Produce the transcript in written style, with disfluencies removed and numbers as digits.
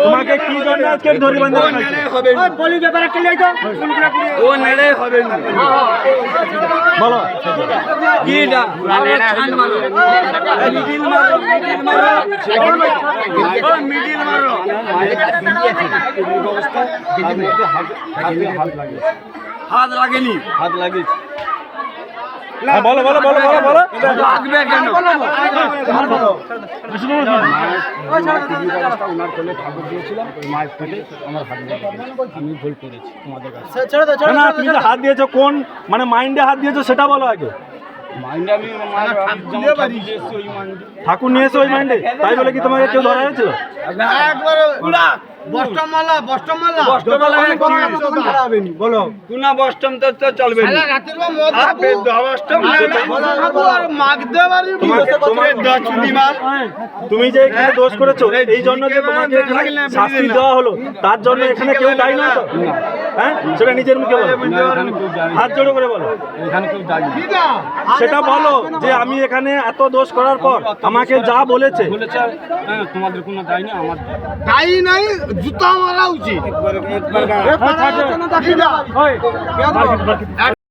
তোমাকে কি জন্য আজকে ধরে বাঁধা হবে? বলি ব্যাপারে চলে যাও, ও নেড়ে হবে না। বলো কি না ছান মারো, মিডিল মারো, মিডিল মারো, মিডিল মারো। হাত লাগেনি, হাত লাগেছে। বলো বলো বলো বলো বলো লাগবে কেন? ওনার কোলে ঠাকুর দিয়েছিলাম, মায়ের পেটে আমার হাত আমি ভুল করেছি তোমাদের কাছে। না তুমি যে হাত দিয়েছো কোন মানে মাইন্ডে হাত দিয়েছো সেটা বলো আগে। মাইন্ডে আমি ঠাকুর নিয়ে এসে ওই মাইন্ডে, তাই বলে কি তোমাকে কেউ ধরা হয়েছিল? বলো কুনা বষ্টম তো চলবে না। তুমি যে এখানে দোষ করেছো এই জন্য যে তোমাকে শাস্তি দেওয়া হলো তার জন্য এখানে কেউ দায়ী নয় তো? হ্যাঁ সেটা নিজের মুখে বলো, হাত জোড়ো করে বলো। সেটা বলো যে আমি এখানে এত দোষ করার পর আমাকে যা বলেছে তোমাদের কোনো দায়ী নেই, আমার দায়ী নাই, জুতা মারা উচিত।